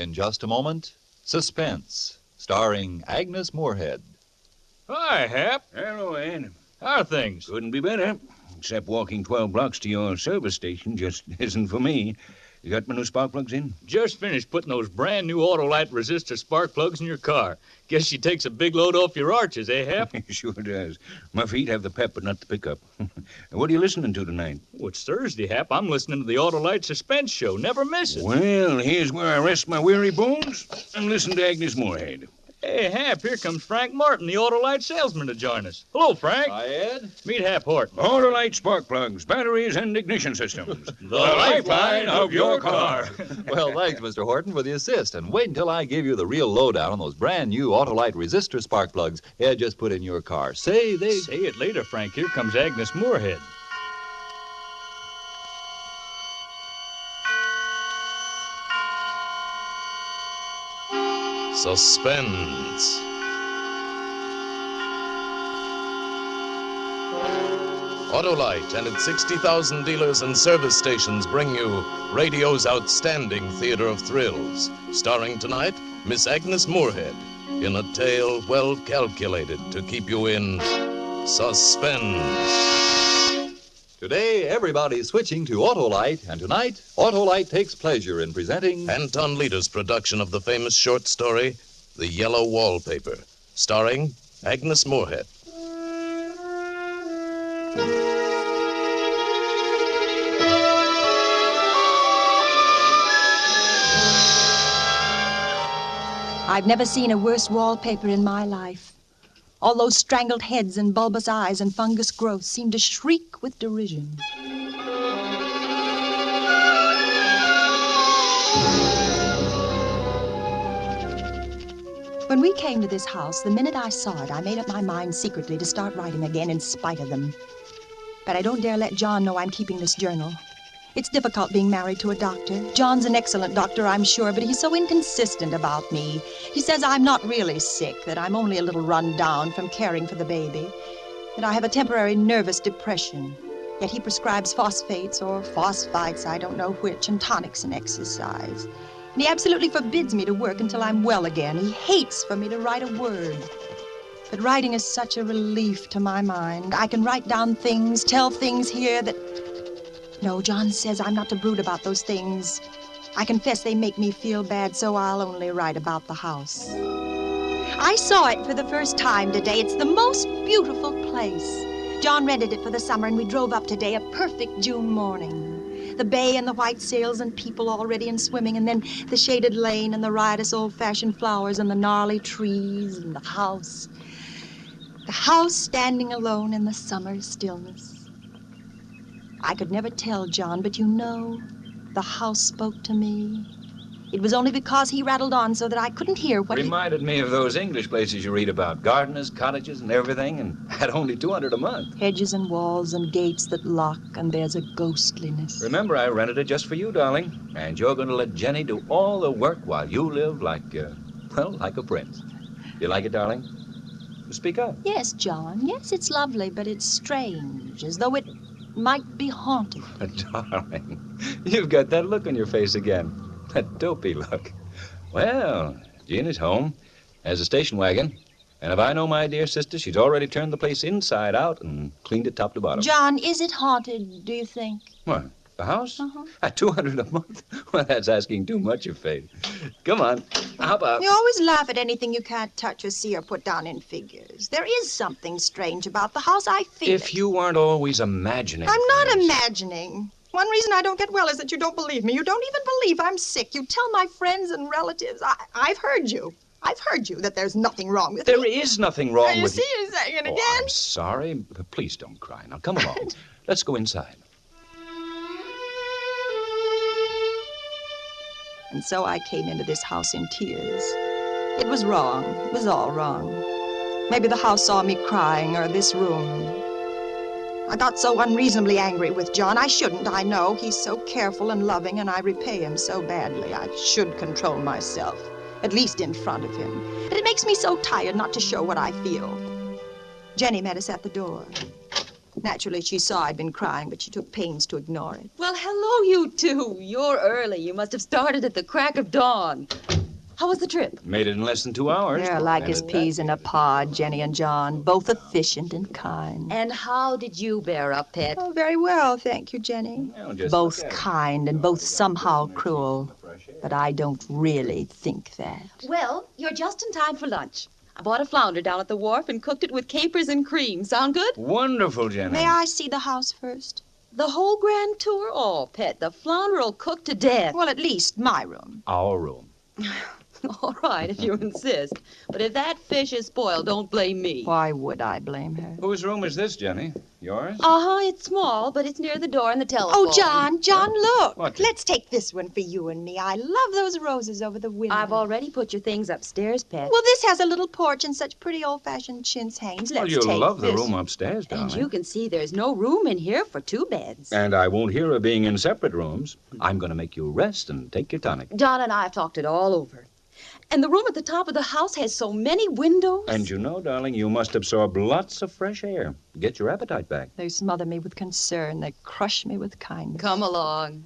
In just a moment, Suspense, starring Agnes Moorehead. Hi, Hap. Hello, Ed. How are things? Couldn't be better. Except walking 12 blocks to your service station just isn't for me. You got my new spark plugs in? Just finished putting those brand new Autolite resistor spark plugs in your car. Guess she takes a big load off your arches, eh, Hap? Sure does. My feet have the pep, but not the pickup. What are you listening to tonight? Oh, it's Thursday, Hap. I'm listening to the Autolite Suspense show. Never miss it. Well, here's where I rest my weary bones and listen to Agnes Moorehead. Hey, Hap, here comes Frank Martin, the Autolite salesman, to join us. Hello, Frank. Hi, Ed. Meet Hap Horton. Autolite spark plugs, batteries, and ignition systems. The lifeline of your car. Well, thanks, Mr. Horton, for the assist. And wait until I give you the real lowdown on those brand new Autolite resistor spark plugs Ed just put in your car. Say it later, Frank. Here comes Agnes Moorehead. Suspense. Autolite and its 60,000 dealers and service stations bring you radio's outstanding theater of thrills. Starring tonight, Miss Agnes Moorehead, in a tale well calculated to keep you in suspense. Today, everybody's switching to Autolite, and tonight, Autolite takes pleasure in presenting... Anton Leder's production of the famous short story, The Yellow Wallpaper, starring Agnes Moorehead. I've never seen a worse wallpaper in my life. All those strangled heads and bulbous eyes and fungus growths seem to shriek with derision. When we came to this house, the minute I saw it, I made up my mind secretly to start writing again in spite of them. But I don't dare let John know I'm keeping this journal. It's difficult being married to a doctor. John's an excellent doctor, I'm sure, but he's so inconsistent about me. He says I'm not really sick, that I'm only a little run down from caring for the baby, that I have a temporary nervous depression. Yet he prescribes phosphates or phosphites, I don't know which, and tonics and exercise. And he absolutely forbids me to work until I'm well again. He hates for me to write a word. But writing is such a relief to my mind. I can write down things, tell things here that... No, John says I'm not to brood about those things. I confess they make me feel bad, so I'll only write about the house. I saw it for the first time today. It's the most beautiful place. John rented it for the summer, and we drove up today, a perfect June morning. The bay and the white sails and people already in swimming, and then the shaded lane and the riotous old-fashioned flowers and the gnarly trees and the house. The house standing alone in the summer stillness. I could never tell John, but you know, the house spoke to me. It was only because he rattled on so that I couldn't hear what Reminded me of those English places you read about. Gardeners, cottages, and everything, and at only $200 a month. Hedges and walls and gates that lock, and there's a ghostliness. Remember, I rented it just for you, darling. And you're going to let Jenny do all the work while you live like a prince. You like it, darling? Speak up. Yes, John. Yes, it's lovely, but it's strange, as though it might be haunted. Darling, you've got that look on your face again. That dopey look. Well, Jean is home, has a station wagon, and if I know my dear sister, she's already turned the place inside out and cleaned it top to bottom. John, is it haunted, do you think? What, the house? Uh-huh. At $200 a month? Well, that's asking too much of fate. Come on, how about... You always laugh at anything you can't touch or see or put down in figures. There is something strange about the house. I feel If you weren't always imagining I'm not things. imagining. One reason I don't get well is that you don't believe me. You don't even believe I'm sick. You tell my friends and relatives. I've heard you. I've heard you that there's nothing wrong with me. There is nothing wrong You with see, you're saying it Oh, again. I'm sorry. But please don't cry. Now, come along. Let's go inside. And so I came into this house in tears. It was wrong. It was all wrong. Maybe the house saw me crying, or this room. I got so unreasonably angry with John. I shouldn't, I know. He's so careful and loving, and I repay him so badly. I should control myself, at least in front of him. But it makes me so tired not to show what I feel. Jenny met us at the door. Naturally, she saw I'd been crying, but she took pains to ignore it. Well, hello, you two. You're early. You must have started at the crack of dawn. How was the trip? Made it in less than 2 hours. They're like as peas in a pod, Jenny and John, both efficient and kind. And how did you bear up, Pet? Oh, very well, thank you, Jenny. Well, just Both kind and both somehow cruel. But I don't really think that. Well, you're just in time for lunch. I bought a flounder down at the wharf and cooked it with capers and cream. Sound good? Wonderful, Jenny. May I see the house first? The whole grand tour? Oh, Pet, the flounder'll cook to death. Well, at least my room. Our room. All right, if you insist. But if that fish is spoiled, don't blame me. Why would I blame her? Whose room is this, Jenny? Yours? Uh-huh, it's small, but it's near the door and the telephone. Oh, John, look. What? Let's take this one for you and me. I love those roses over the window. I've already put your things upstairs, Pet. Well, this has a little porch and such pretty old-fashioned chintz hangings. Well, Let's you'll take love the this. room upstairs, darling. And you can see there's no room in here for 2 beds. And I won't hear of being in separate rooms. I'm going to make you rest and take your tonic. John and I have talked it all over. And the room at the top of the house has so many windows. And you know, darling, you must absorb lots of fresh air. Get your appetite back. They smother me with concern. They crush me with kindness. Come along.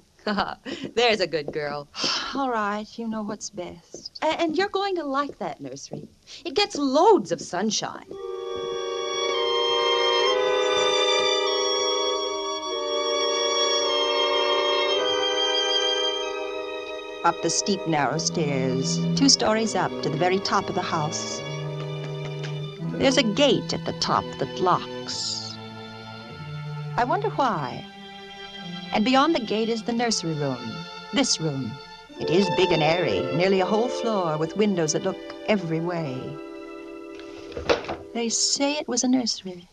There's a good girl. All right, you know what's best. And you're going to like that nursery. It gets loads of sunshine. Up the steep, narrow stairs, 2 stories up to the very top of the house. There's a gate at the top that locks. I wonder why. And beyond the gate is the nursery room. This room. It is big and airy, nearly a whole floor with windows that look every way. They say it was a nursery.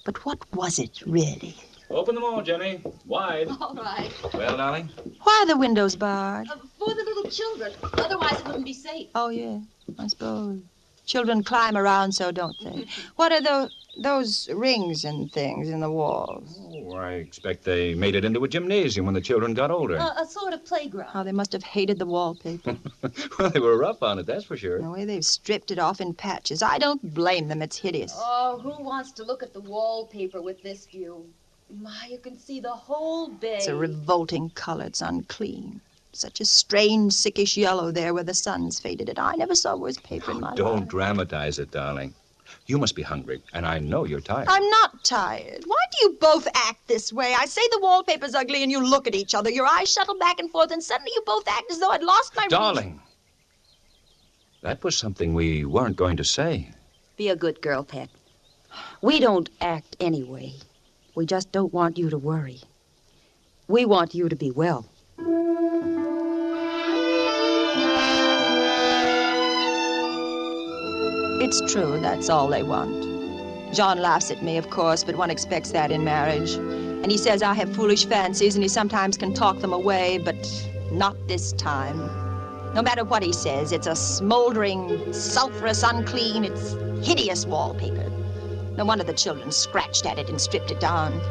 But what was it, really? Open them all, Jenny. Wide. All right. Well, darling? Why are the windows barred? For the little children. Otherwise it wouldn't be safe. Oh, yeah, I suppose. Children climb around so, don't they? What are those rings and things in the walls? Oh, I expect they made it into a gymnasium when the children got older. A sort of playground. How they must have hated the wallpaper. Well, they were rough on it, that's for sure. The way they've stripped it off in patches. I don't blame them. It's hideous. Oh, who wants to look at the wallpaper with this view? My, you can see the whole bay. It's a revolting color. It's unclean. Such a strange, sickish yellow there where the sun's faded it. I never saw worse paper in my life. Don't dramatize it, darling. You must be hungry, and I know you're tired. I'm not tired. Why do you both act this way? I say the wallpaper's ugly and you look at each other. Your eyes shuttle back and forth and suddenly you both act as though I'd lost my Darling, that was something we weren't going to say. Be a good girl, Pet. We don't act anyway. We just don't want you to worry. We want you to be well. It's true, that's all they want. John laughs at me, of course, but one expects that in marriage. And he says I have foolish fancies and he sometimes can talk them away, but not this time. No matter what he says, it's a smoldering, sulfurous, unclean, it's hideous wallpaper. No wonder the children scratched at it and stripped it down.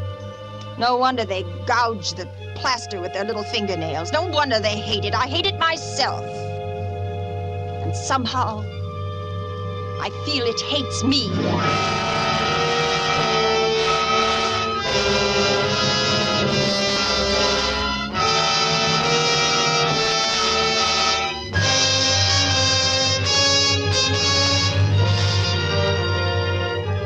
No wonder they gouged the plaster with their little fingernails. No wonder they hate it. I hate it myself. And somehow, I feel it hates me.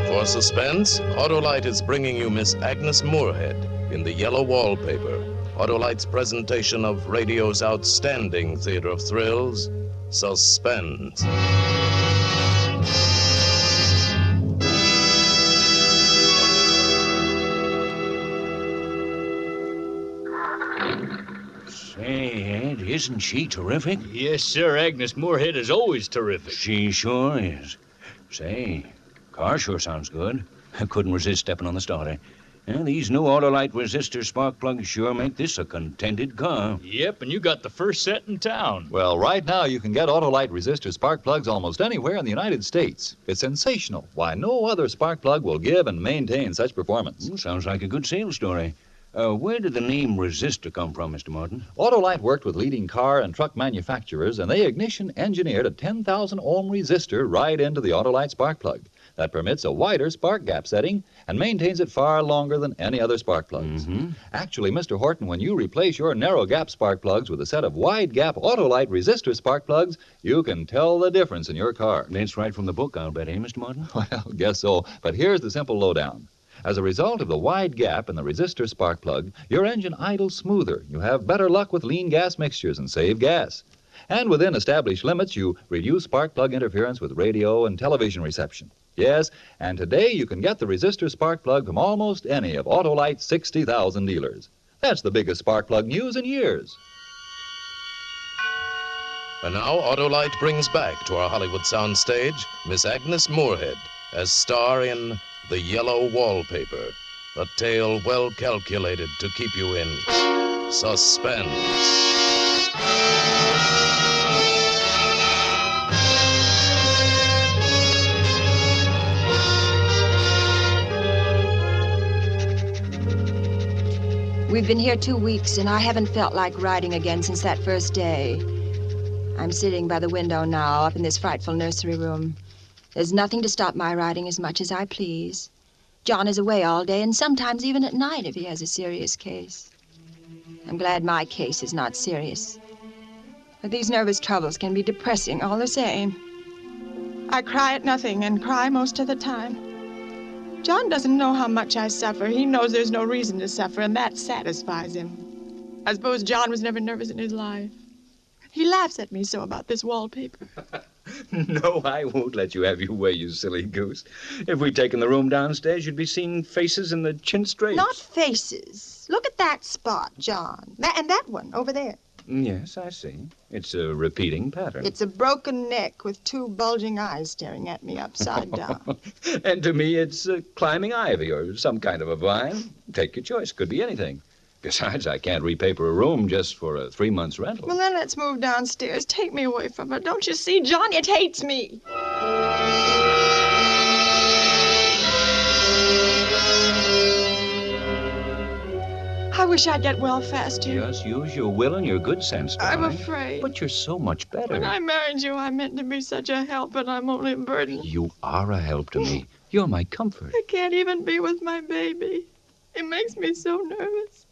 For Suspense, Autolite is bringing you Miss Agnes Moorehead in the yellow wallpaper. Autolite's presentation of radio's outstanding theater of thrills, Suspense. Say, Ed, isn't she terrific? Yes, sir. Agnes Moorehead is always terrific. She sure is. Say, car sure sounds good. I couldn't resist stepping on the starter. And these new Autolite resistor spark plugs sure make this a contented car. Yep, and you got the first set in town. Well, right now you can get Autolite resistor spark plugs almost anywhere in the United States. It's sensational. Why, no other spark plug will give and maintain such performance. Sounds like a good sales story. Where did the name resistor come from, Mr. Morton? Autolite worked with leading car and truck manufacturers, and they ignition engineered a 10,000 ohm resistor right into the Autolite spark plug. That permits a wider spark gap setting and maintains it far longer than any other spark plugs. Mm-hmm. Actually, Mr. Horton, when you replace your narrow gap spark plugs with a set of wide gap Autolite resistor spark plugs, you can tell the difference in your car. That's right from the book, I'll bet, Mr. Morton? Well, guess so. But here's the simple lowdown. As a result of the wide gap in the resistor spark plug, your engine idles smoother. You have better luck with lean gas mixtures and save gas. And within established limits, you reduce spark plug interference with radio and television reception. Yes, and today you can get the resistor spark plug from almost any of Autolite's 60,000 dealers. That's the biggest spark plug news in years. And now Autolite brings back to our Hollywood soundstage Miss Agnes Moorehead as star in The Yellow Wallpaper, a tale well calculated to keep you in suspense. We've been here 2 weeks, and I haven't felt like riding again since that first day. I'm sitting by the window now, up in this frightful nursery room. There's nothing to stop my riding as much as I please. John is away all day, and sometimes even at night if he has a serious case. I'm glad my case is not serious. But these nervous troubles can be depressing all the same. I cry at nothing and cry most of the time. John doesn't know how much I suffer. He knows there's no reason to suffer, and that satisfies him. I suppose John was never nervous in his life. He laughs at me so about this wallpaper. No, I won't let you have your way, you silly goose. If we'd taken the room downstairs, you'd be seeing faces in the chintz drapes. Not faces. Look at that spot, John. And that one over there. Yes, I see. It's a repeating pattern. It's a broken neck with 2 bulging eyes staring at me upside down. And to me, it's climbing ivy or some kind of a vine. Take your choice. Could be anything. Besides, I can't repaper a room just for a 3 months rental. Well, then let's move downstairs. Take me away from her. Don't you see, John? It hates me. I wish I'd get well faster. Just use your will and your good sense, darling. I'm afraid. But you're so much better. When I married you, I meant to be such a help, but I'm only a burden. You are a help to me. You're my comfort. I can't even be with my baby. It makes me so nervous.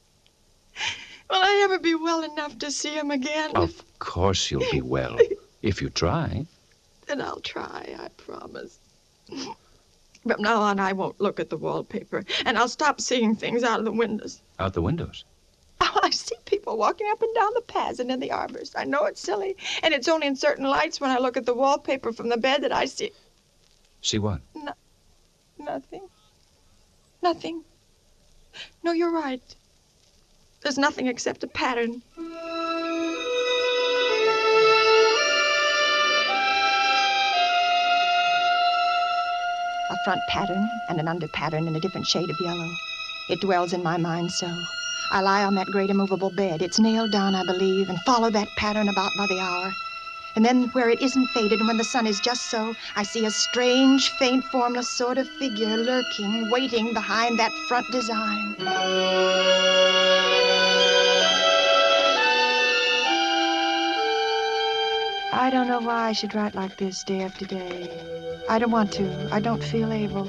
Will I ever be well enough to see him again? Of course you'll be well, if you try. Then I'll try, I promise. From now on, I won't look at the wallpaper, and I'll stop seeing things out of the windows. Out the windows? Oh, I see people walking up and down the paths and in the arbors. I know it's silly, and it's only in certain lights when I look at the wallpaper from the bed that I see... See what? Nothing. Nothing. No, you're right. There's nothing except a pattern. A front pattern and an under pattern in a different shade of yellow. It dwells in my mind so. I lie on that great immovable bed. It's nailed down, I believe, and follow that pattern about by the hour. And then where it isn't faded and when the sun is just so, I see a strange, faint, formless sort of figure lurking, waiting behind that front design. I don't know why I should write like this day after day. I don't want to. I don't feel able.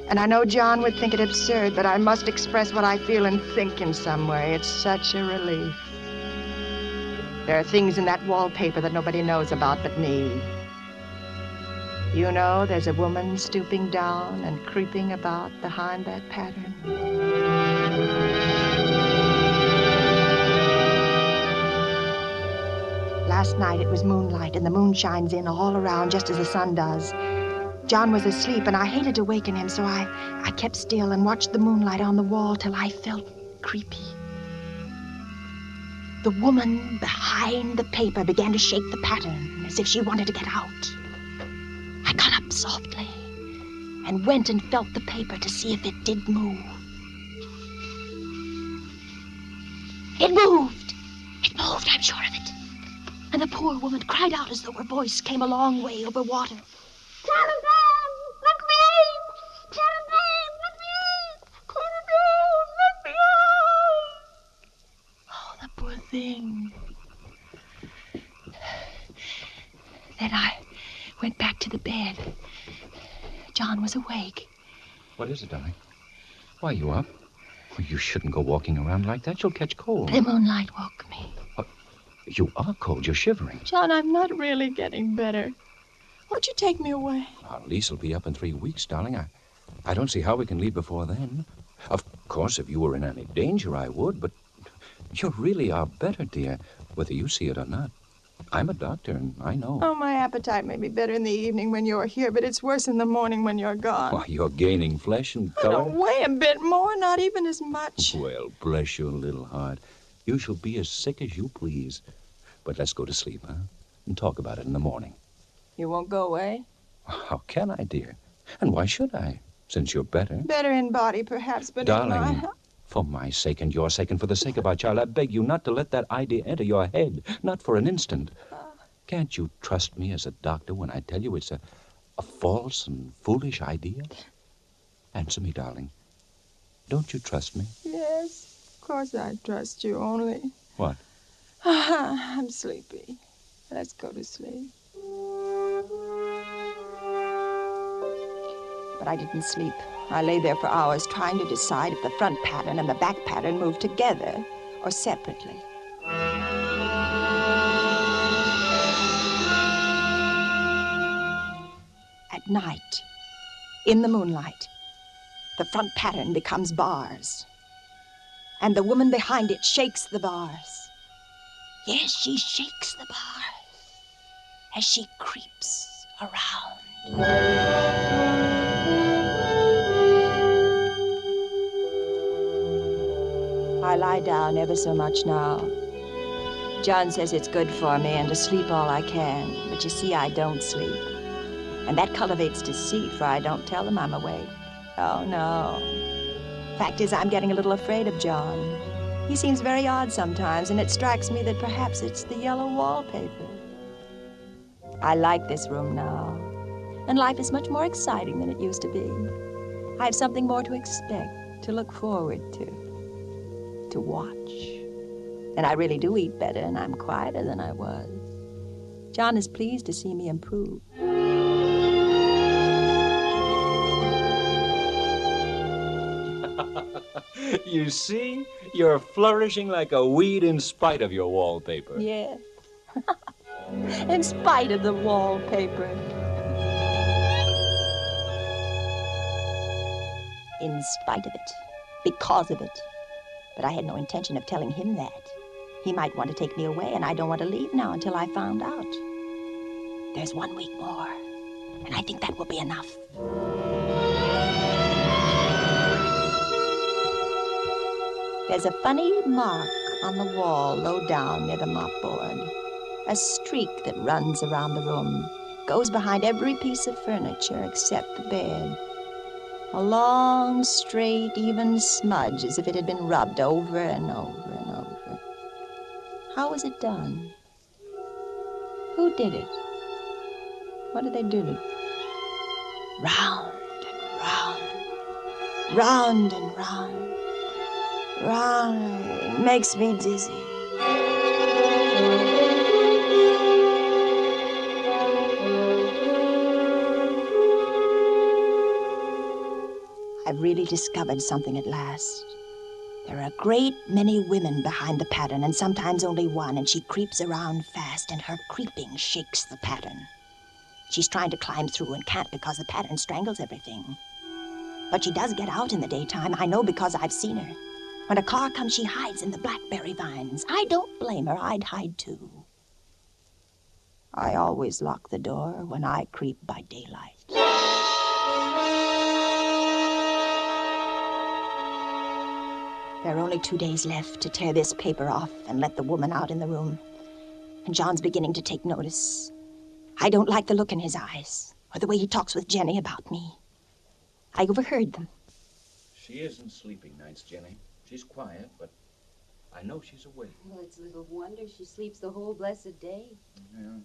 And I know John would think it absurd, but I must express what I feel and think in some way. It's such a relief. There are things in that wallpaper that nobody knows about but me. You know, there's a woman stooping down and creeping about behind that pattern. Last night it was moonlight, and the moon shines in all around just as the sun does. John was asleep, and I hated to waken him, so I kept still and watched the moonlight on the wall till I felt creepy. The woman behind the paper began to shake the pattern as if she wanted to get out. I got up softly and went and felt the paper to see if it did move. It moved! It moved, I'm sure of it. And the poor woman cried out as though her voice came a long way over water. Telephone! Let me in! Telephone! Let me in! Telephone! Let me Then I went back to the bed. John was awake. What is it, darling? Why, you up? Well, you shouldn't go walking around like that. You'll catch cold. The moonlight woke me. You are cold. You're shivering. John, I'm not really getting better. Won't you take me away? Our lease will be up in 3 weeks, darling. I don't see how we can leave before then. Of course, if you were in any danger, I would, but you really are better, dear, whether you see it or not. I'm a doctor, and I know. Oh, my appetite may be better in the evening when you're here, but it's worse in the morning when you're gone. Why, you're gaining flesh and I color. don't weigh a bit more, not even as much. Well, bless your little heart. You shall be as sick as you please. But let's go to sleep, huh? And talk about it in the morning. You won't go away? How can I, dear? And why should I, since you're better? Better in body, perhaps, but Darling, in my... for my sake and your sake and for the sake of our child, I beg you not to let that idea enter your head, not for an instant. Can't you trust me as a doctor when I tell you it's a false and foolish idea? Answer me, darling. Don't you trust me? Yes, of course I trust you, only... What? I'm sleepy. Let's go to sleep. But I didn't sleep. I lay there for hours trying to decide if the front pattern and the back pattern moved together or separately. At night, in the moonlight, the front pattern becomes bars. And the woman behind it shakes the bars. Yes, she shakes the bars as she creeps around. I lie down ever so much now. John says it's good for me and to sleep all I can, but you see, I don't sleep. And that cultivates deceit, for I don't tell him I'm awake. Oh, no. Fact is, I'm getting a little afraid of John. He seems very odd sometimes, and it strikes me that perhaps it's the yellow wallpaper. I like this room now, and life is much more exciting than it used to be. I have something more to expect, to look forward to watch. And I really do eat better, and I'm quieter than I was. John is pleased to see me improve. You see? You're flourishing like a weed in spite of your wallpaper. Yeah. In spite of the wallpaper. In spite of it. Because of it. But I had no intention of telling him that. He might want to take me away, and I don't want to leave now until I found out. There's 1 week more, and I think that will be enough. There's a funny mark on the wall low down near the mopboard. A streak that runs around the room, goes behind every piece of furniture except the bed. A long, straight, even smudge, as if it had been rubbed over and over and over. How was it done? Who did it? What did they do? Round and round. Round and round. Round. It makes me dizzy. I've really discovered something at last. There are a great many women behind the pattern, and sometimes only one, and she creeps around fast, and her creeping shakes the pattern. She's trying to climb through and can't because the pattern strangles everything. But she does get out in the daytime. I know because I've seen her. When a car comes, she hides in the blackberry vines. I don't blame her. I'd hide too. I always lock the door when I creep by daylight. There are only 2 days left to tear this paper off and let the woman out in the room. And John's beginning to take notice. I don't like the look in his eyes or the way he talks with Jenny about me. I overheard them. She isn't sleeping nights, Jenny. She's quiet, but I know she's awake. Well, it's little wonder she sleeps the whole blessed day. Yeah.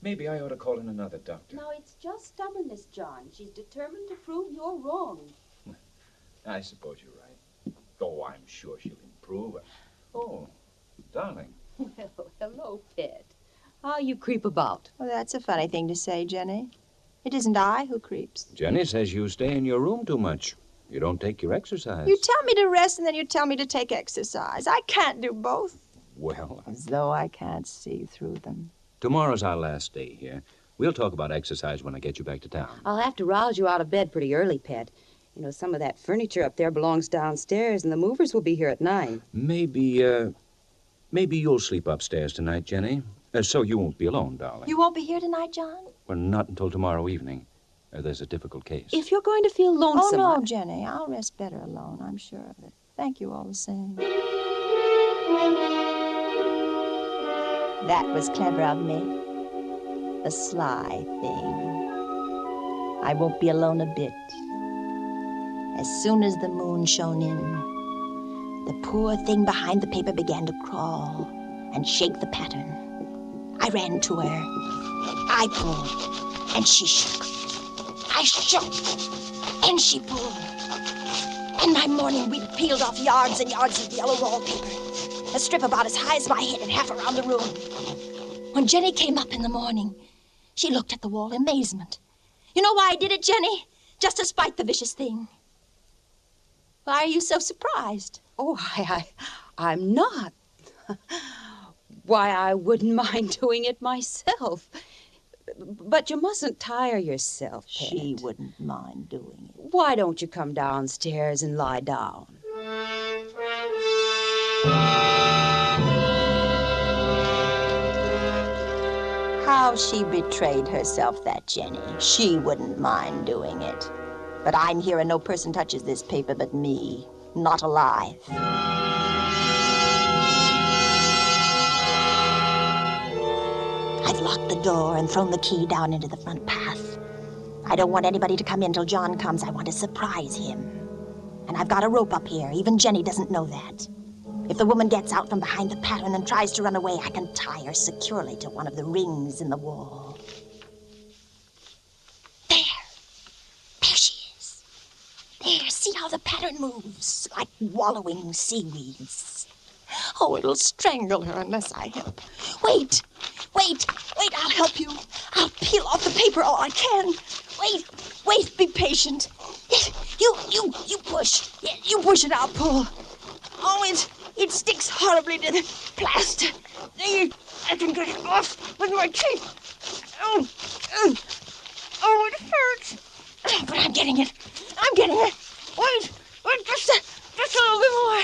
Maybe I ought to call in another doctor. No, it's just stubbornness, John. She's determined to prove you're wrong. I suppose you're right. Oh, I'm sure she'll improve. Oh, darling. Well, hello, pet. how you creep about. Well, that's a funny thing to say, Jenny. It isn't I who creeps. Jenny says you stay in your room too much. You don't take your exercise. You tell me to rest and then you tell me to take exercise. I can't do both. Well, As though I can't see through them. tomorrow's our last day here. We'll talk about exercise when I get you back to town. I'll have to rouse you out of bed pretty early, Pet. You know, some of that furniture up there belongs downstairs, and the movers will be here at 9. Maybe you'll sleep upstairs tonight, Jenny, so you won't be alone, darling. You won't be here tonight, John? Well, not until tomorrow evening. There's a difficult case. If you're going to feel Oh, lonesome... no, Jenny. I'll rest better alone. I'm sure of it. Thank you all the same. That was clever of me. The sly thing. I won't be alone a bit. As soon as the moon shone in, the poor thing behind the paper began to crawl and shake the pattern. I ran to her. I pulled, and she shook. I shook, and she pulled. In my morning, we'd peeled off yards and yards of yellow wallpaper, a strip about as high as my head and half around the room. When Jenny came up in the morning, she looked at the wall in amazement. You know why I did it, Jenny? Just to spite the vicious thing. Why are you so surprised? Oh, I'm not. Why, I wouldn't mind doing it myself. But you mustn't tire yourself, Pet. She wouldn't mind doing it. Why don't you come downstairs and lie down? How she betrayed herself, that Jenny. She wouldn't mind doing it. But I'm here and no person touches this paper but me. Not alive. I've locked the door and thrown the key down into the front path. I don't want anybody to come in till John comes. I want to surprise him. And I've got a rope up here. Even Jenny doesn't know that. If the woman gets out from behind the pattern and tries to run away, I can tie her securely to one of the rings in the wall. There she is. There, see how the pattern moves, like wallowing seaweeds. Oh, it'll strangle her unless I help. Wait, I'll help you. I'll peel off the paper all I can. Wait, be patient. You push. You push and I'll pull. Oh, it sticks horribly to the plaster. There, I can get it off with my teeth. Oh, it hurts. But I'm getting it. Wait, just a little bit more.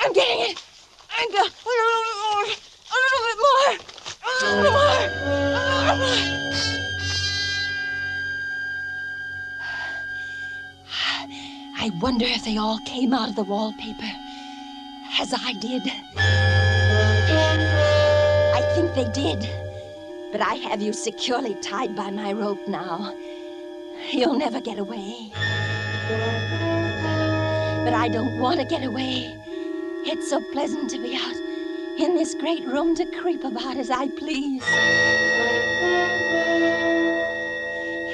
I'm getting it. A little bit more. I wonder if they all came out of the wallpaper, as I did. I think they did, but I have you securely tied by my rope now. You'll never get away. But I don't want to get away. It's so pleasant to be out in this great room to creep about as I please.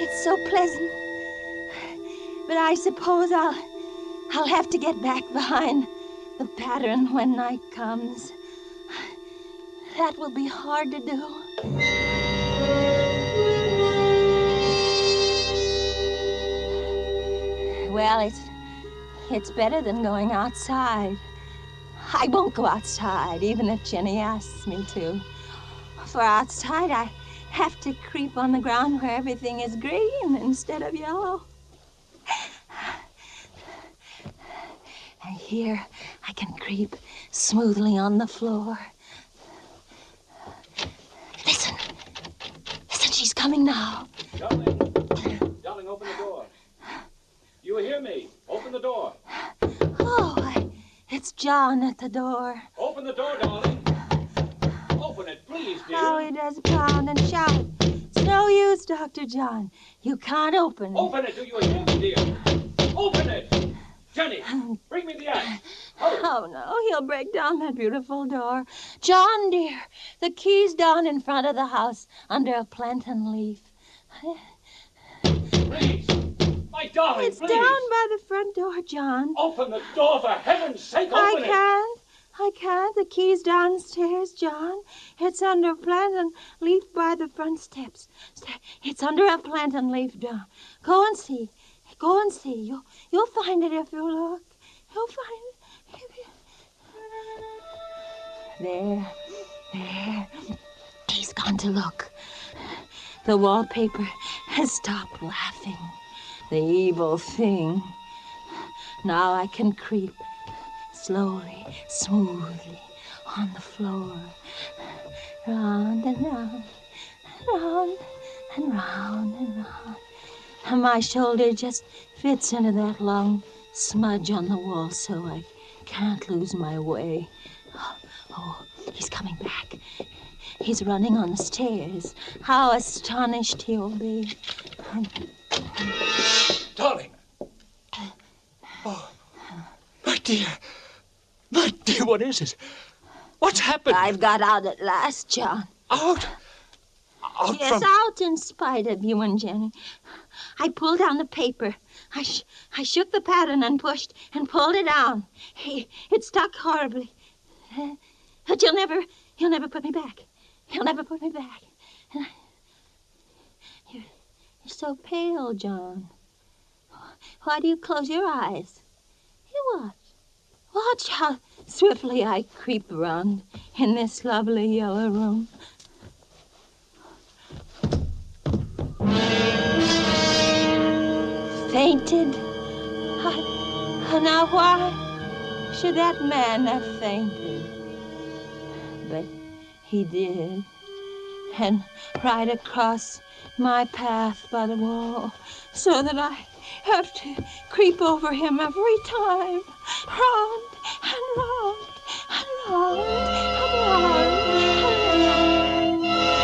It's so pleasant. But I suppose I'll have to get back behind the pattern when night comes. That will be hard to do. Well, it's better than going outside. I won't go outside, even if Jenny asks me to. For outside, I have to creep on the ground where everything is green instead of yellow. And here, I can creep smoothly on the floor. Listen, she's coming now. Darling, open the door. You hear me? Open the door. Oh, it's John at the door. Open the door, darling. Open it, please, dear. How he does pound and shout. It's no use, Dr. John. You can't open it. Open it, do you hear me, dear? Open it! Jenny, bring me the axe. Hurry. Oh, no, he'll break down that beautiful door. John, dear, the key's down in front of the house under a plantain leaf. Please, my darling, It's please. down by the front door, John. Open the door, for heaven's sake, open it. I can't. The key's downstairs, John. It's under a plantain leaf by the front steps. It's under a plantain leaf, John. Go and see. Go and see. You'll find it if you look. You'll find it. There. He's gone to look. The wallpaper has stopped laughing. The evil thing. Now I can creep slowly, smoothly on the floor. Round and round, round and round and round. And my shoulder just fits into that long smudge on the wall so I can't lose my way. Oh, he's coming back. He's running on the stairs. How astonished he'll be. Darling! Oh, my dear, what is it? What's happened? I've got out at last, John. Out? Yes, out in spite of you and Jenny. I pulled down the paper. I shook the pattern and pushed and pulled it down. It stuck horribly. But he'll never put me back. He'll never put me back. You're so pale, John. Why do you close your eyes? You watch. Watch how swiftly I creep around in this lovely yellow room. Fainted? Now why should that man have fainted? But he did. And right across my path by the wall, so that I have to creep over him every time. Round and round and round and round and round.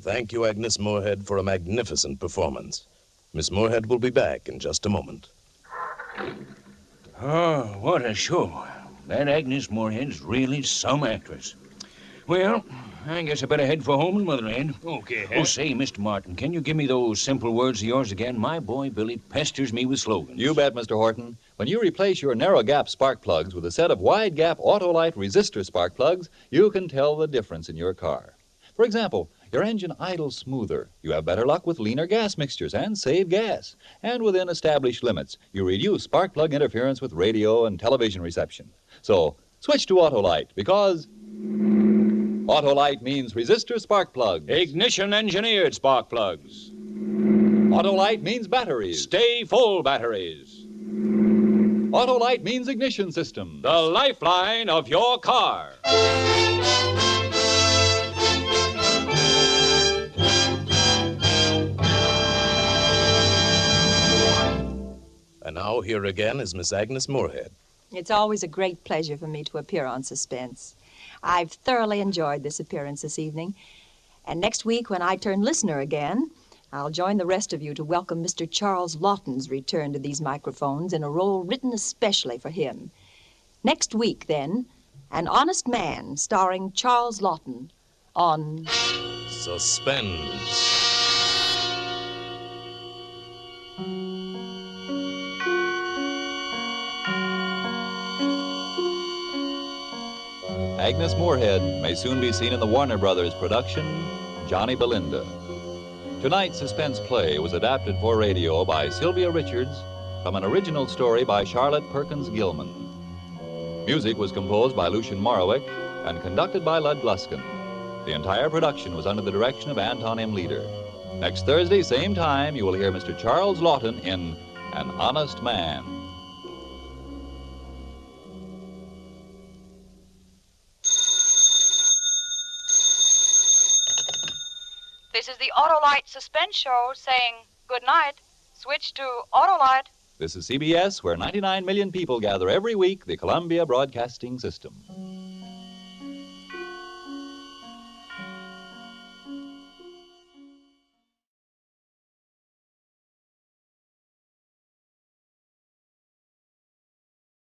Thank you, Agnes Moorehead, for a magnificent performance. Miss Moorehead will be back in just a moment. Oh, what a show. That Agnes Moorehead's really some actress. Well, I guess I better head for home and Motherland. Okay, Oh, say, Mr. Martin, can you give me those simple words of yours again? My boy Billy pesters me with slogans. You bet, Mr. Horton. When you replace your narrow gap spark plugs with a set of wide gap Autolite resistor spark plugs, you can tell the difference in your car. For example, your engine idles smoother. You have better luck with leaner gas mixtures and save gas. And within established limits, you reduce spark plug interference with radio and television reception. So, switch to Autolite because Autolite means resistor spark plugs. Ignition engineered spark plugs. Autolite means batteries. Stay full batteries. Autolite means ignition system. The lifeline of your car. And now here again is Miss Agnes Moorehead. It's always a great pleasure for me to appear on Suspense. I've thoroughly enjoyed this appearance this evening. And next week, when I turn listener again, I'll join the rest of you to welcome Mr. Charles Lawton's return to these microphones in a role written especially for him. Next week, then, An Honest Man, starring Charles Lawton, on Suspense. Agnes Moorehead may soon be seen in the Warner Brothers production, Johnny Belinda. Tonight's suspense play was adapted for radio by Sylvia Richards from an original story by Charlotte Perkins Gilman. Music was composed by Lucien Morawick and conducted by Lud Gluskin. The entire production was under the direction of Anton M. Leader. Next Thursday, same time, you will hear Mr. Charles Lawton in An Honest Man. This is the Autolite Suspense Show saying good night. Switch to Autolite. This is CBS, where 99 million people gather every week, the Columbia Broadcasting System.